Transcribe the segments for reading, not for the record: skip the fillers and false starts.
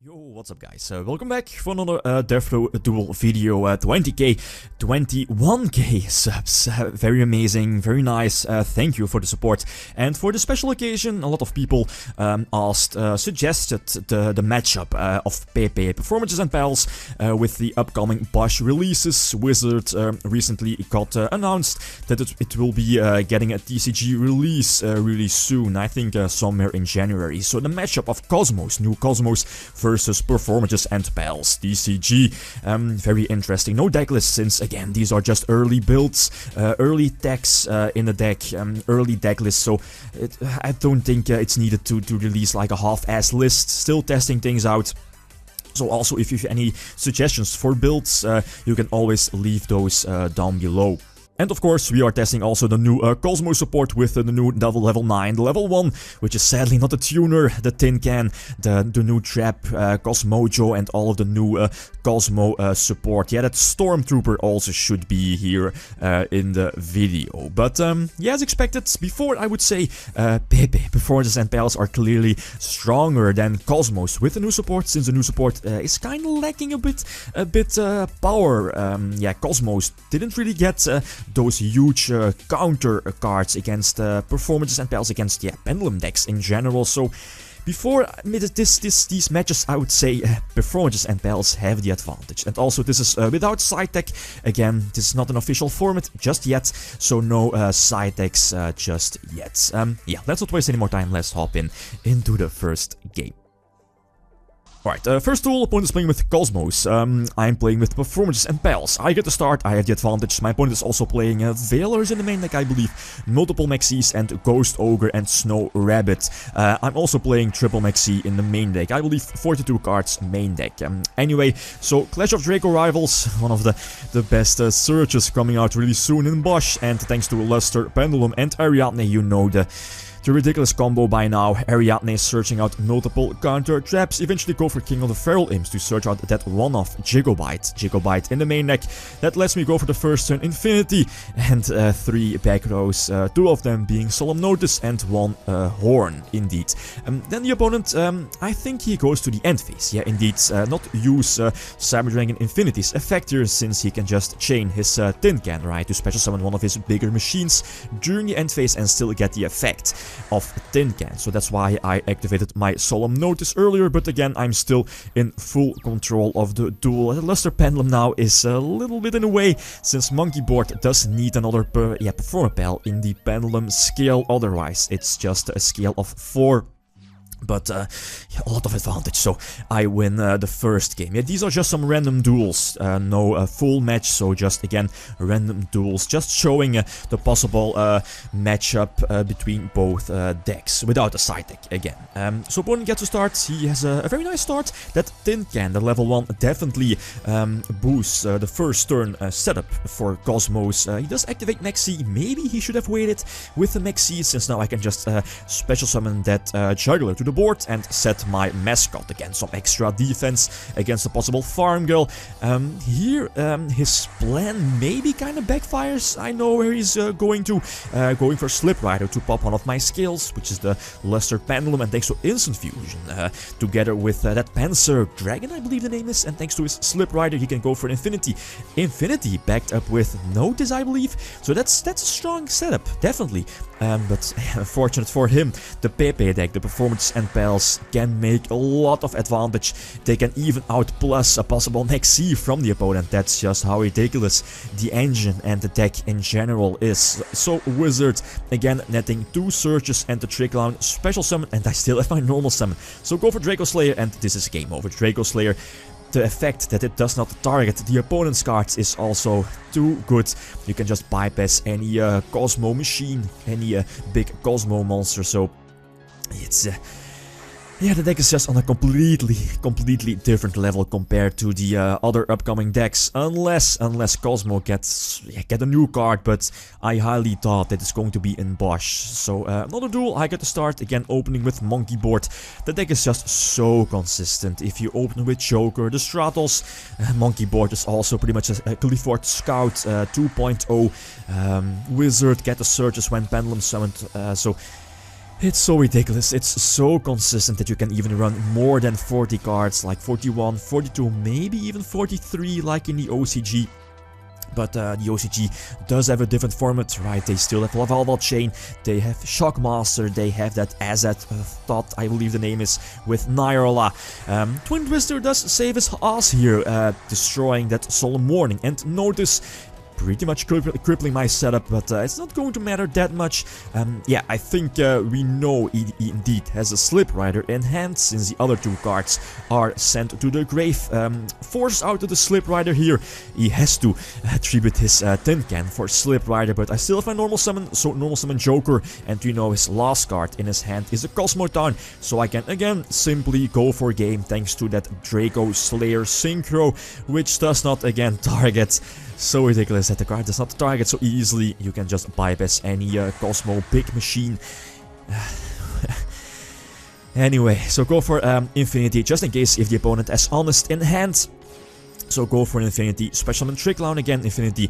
Yo, what's up guys, welcome back for another Devpro duel video. 20k, 21k subs, very amazing, very nice, thank you for the support. And for the special occasion, a lot of people suggested the matchup of Pepe, Performages and Pals with the upcoming BOSH releases. Wizard recently got announced that it will be getting a TCG release really soon, I think somewhere in January. So the matchup of Kozmos, new Kozmos versus Performages and Pals TCG. Very interesting. No deck list since, again, these are just early builds, early decks in the deck, early deck list, so I don't think it's needed to release like a half-ass list. Still testing things out. So also, if you have any suggestions for builds, you can always leave those down below. And of course, we are testing also the new Kozmo support with the new level 9, the level 1, which is sadly not a tuner, the tin can, the new trap, Cosmojo, and all of the new Kozmo support. Yeah, that Stormtrooper also should be here in the video. But yeah, as expected, before I would say Pepe, Performages and Pals are clearly stronger than Kozmos with the new support, since the new support is kind of lacking a bit power. Yeah, Kozmos didn't really get those huge counter cards against Performages and Pals, against Pendulum decks in general. So before these matches, I would say Performages and Pals have the advantage. And also, this is without side deck. Again, this is not an official format just yet, so no side decks just yet. Yeah, let's not waste any more time. Let's hop into the first game. Alright, first duel, opponent is playing with Kozmos. I'm playing with Performages and Pals. I get the start, I have the advantage. My opponent is also playing Veilers in the main deck, I believe. Multiple Maxis and Ghost Ogre and Snow Rabbit. I'm also playing triple Maxi in the main deck. I believe 42 cards main deck. Anyway, so Clash of Dracorivals, one of the best searches coming out really soon in BOSH. And thanks to Luster, Pendulum and Ariadne, you know the ridiculous combo by now. Ariadne is searching out multiple counter traps, eventually go for King of the Feral Imps to search out that one-off Gigobite in the main deck. That lets me go for the first turn Infinity and 3 back rows, 2 of them being Solemn Notice and 1 Horn, indeed. Then the opponent, I think he goes to the end phase, yeah indeed, not use Cyber Dragon Infinity's effect here, since he can just chain his tin can, right, to special summon one of his bigger machines during the end phase and still get the effect of tin can. So that's why I activated my Solemn Notice earlier, but again, I'm still in full control of the duel. Luster Pendulum now is a little bit in the way, since Monkey Board does need another Performer Pal in the Pendulum scale, otherwise it's just a scale of 4. But a lot of advantage, so I win the first game. Yeah, these are just some random duels, no full match, so just again random duels, just showing the possible matchup between both decks without a side deck again. So opponent gets to start. He has a very nice start. That tin can, the level 1, definitely boosts the first turn setup for Kozmos. He does activate Maxi. Maybe he should have waited with the Maxi, since now I can just special summon that Juggler to the board and set my mascot. Again, some extra defense against a possible farm girl. Here his plan maybe kind of backfires. I know where he's going for Slip Rider to pop one of my skills, which is the Luster Pendulum, and thanks to Instant Fusion together with that Panzer Dragon, I believe the name is, and thanks to his Slip Rider he can go for Infinity backed up with Notice, I believe. So that's a strong setup, definitely. But unfortunate for him, the Pepe deck, the Performance and Pals, can make a lot of advantage. They can even outplus a possible Maxi from the opponent. That's just how ridiculous the engine and the deck in general is. So Wizard, again, netting 2 searches and the Trick Clown special summon, and I still have my normal summon. So go for Draco Slayer, and this is game over. Draco Slayer, the effect that it does not target the opponent's cards is also too good. You can just bypass any Kozmo machine, any big Kozmo monster, so it's yeah, the deck is just on a completely different level compared to the other upcoming decks, unless Kozmo get a new card, but I highly doubt that it's going to be in BOSH. So another duel, I get to start, again opening with Monkey Board. The deck is just so consistent. If you open with Joker, the Stratos, Monkey Board is also pretty much a Clifford Scout 2.0. Wizard, get the searches when Pendulum summoned, so It's so ridiculous, it's so consistent that you can even run more than 40 cards, like 41, 42, maybe even 43 like in the OCG. But the OCG does have a different format, right? They still have Lavalval Chain, they have Shockmaster, they have that Azet Thought, I believe the name is, with Nyarla. Twin Twister does save his ass here, destroying that Solemn Warning. And notice, pretty much crippling my setup, but it's not going to matter that much. Yeah, I think we know he indeed has a Slip Rider in hand, since the other two cards are sent to the grave. Force out of the Slip Rider here. He has to attribute his Tin Can for Slip Rider, but I still have my normal summon, so normal summon Joker, and you know his last card in his hand is a Kozmo Town, so I can again simply go for game thanks to that Draco Slayer Synchro, which does not again target. So ridiculous that the card does not target so easily. You can just bypass any Kozmo big machine. Anyway, so go for Infinity, just in case if the opponent has Honest in hand. So go for an Infinity, Special Summon Trick Clown again. Infinity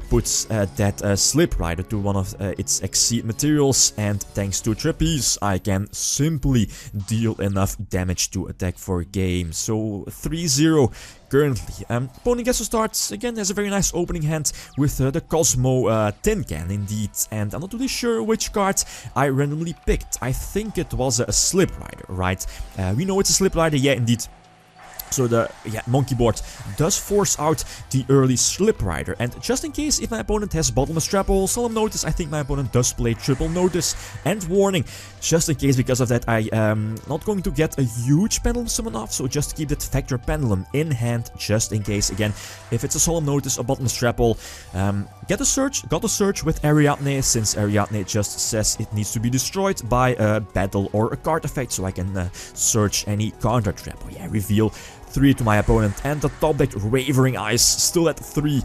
puts that Slip Rider to one of its Exceed materials, and thanks to Trapeze I can simply deal enough damage to attack for game. So 3-0 currently. Opponent gets to start, again has a very nice opening hand with the Kozmo Tin Can indeed, and I'm not really sure which card I randomly picked. I think it was a Slip Rider, right? We know it's a Slip Rider, yeah indeed. So the monkey board does force out the early Slip Rider, and just in case if my opponent has Bottomless Trap or Solemn Notice, I think my opponent does play Triple Notice and Warning. Just in case, because of that I am not going to get a huge Pendulum summon off, so just keep that Factor Pendulum in hand just in case. Again, if it's a Solemn Notice or Bottomless Trap, got a search with Ariadne, since Ariadne just says it needs to be destroyed by a battle or a card effect, so I can search any counter trap. Oh yeah, reveal 3 to my opponent, and the top deck Wavering Eyes still at 3.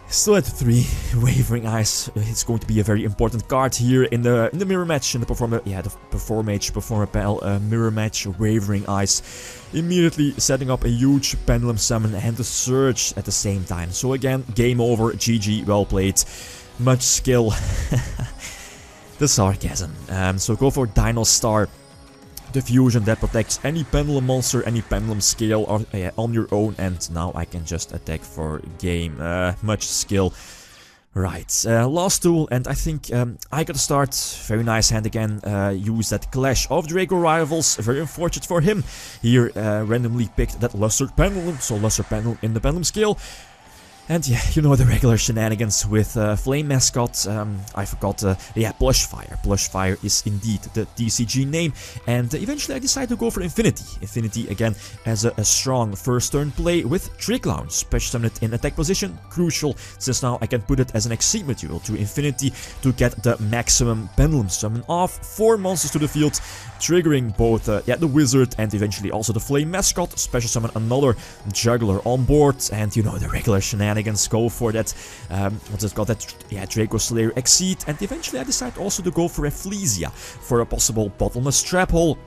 Still at 3, Wavering Eyes. It's going to be a very important card here in the mirror match, in the Performage Panel mirror match. Wavering Eyes immediately setting up a huge Pendulum summon and a Surge at the same time. So again, game over, GG, well played, much skill. The sarcasm. So go for Dino Star. The fusion that protects any Pendulum monster, any Pendulum scale on your own, and now I can just attack for game. Much skill. Right, last tool, and I think I gotta start. Very nice hand again. Use that Clash of Dracorivals. Very unfortunate for him. Here, randomly picked that Luster Pendulum, so Luster Pendulum in the Pendulum scale. And yeah, you know the regular shenanigans with Flame Mascot. I forgot, yeah, Blushfire. Blushfire is indeed the TCG name. And eventually I decided to go for Infinity. Infinity, again, as a strong first turn play with Trick Clown. Special summon it in attack position. Crucial, since now I can put it as an Exceed material to Infinity to get the maximum Pendulum summon off. 4 monsters to the field, triggering both the Wizard and eventually also the Flame Mascot. Special summon another Juggler on board. And you know the regular shenanigans. Go for that, what's it called, that Draco Slayer Exceed, and eventually I decide also to go for Ephlesia for a possible Bottomless Trap Hole.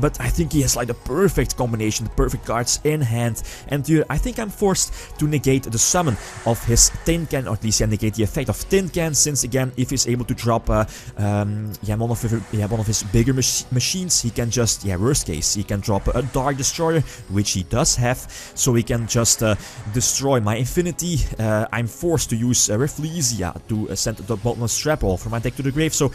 But I think he has like the perfect combination, the perfect cards in hand, and here I think I'm forced to negate the summon of his Tin Can, or at least negate the effect of Tin Can, since again if he's able to drop one of his bigger machines, he can just, worst case, he can drop a Dark Destroyer, which he does have, so he can just destroy my Infinity. I'm forced to use Ephlesia to send the Bottomless Trap Hole from my deck to the grave, so.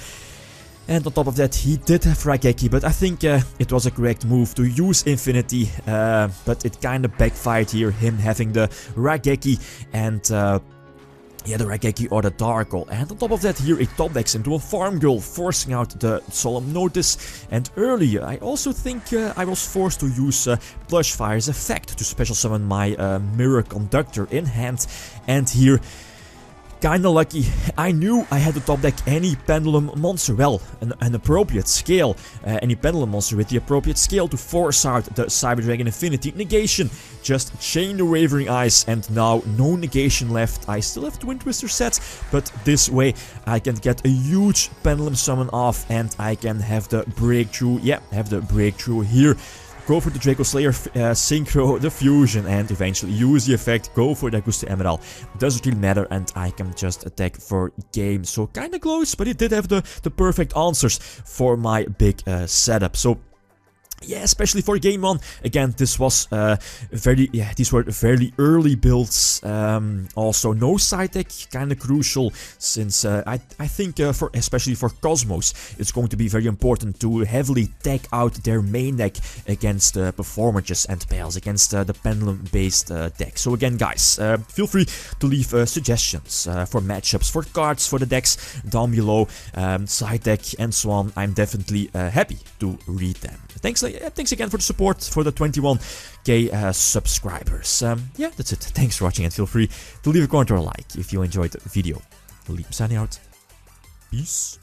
And on top of that, he did have Raigeki, but I think it was a correct move to use Infinity, but it kinda backfired here, him having the Raigeki and the Raigeki or the Darkle. And on top of that, here it top decks into a Farm Girl, forcing out the Solemn Notice. And earlier, I also think I was forced to use Blushfire's effect to special summon my Mirror Conductor in hand. And here, kinda lucky, I knew I had to top deck any Pendulum monster, well, an appropriate scale, any Pendulum monster with the appropriate scale to force out the Cyber Dragon Infinity negation. Just chain the Wavering Eyes, and now no negation left. I still have Twin Twister sets, but this way I can get a huge Pendulum summon off, and I can have the breakthrough, have the breakthrough here. go for the Draco Slayer, synchro the fusion, and eventually use the effect, go for the Augusta Emerald. Doesn't really matter, and I can just attack for game. So kinda close, but it did have the perfect answers for my big setup. So yeah, especially for game 1. Again, this was these were very early builds. Also, no side deck, kind of crucial, since I think especially for Kozmos, it's going to be very important to heavily deck out their main deck against Performages and Pales, against the Pendulum-based deck. So again, guys, feel free to leave suggestions for matchups, for cards, for the decks down below, side deck, and so on. I'm definitely happy to read them. Thanks again for the support, for the 21k subscribers. Yeah, that's it. Thanks for watching, and feel free to leave a comment or a like if you enjoyed the video. Lithium signing out. Peace.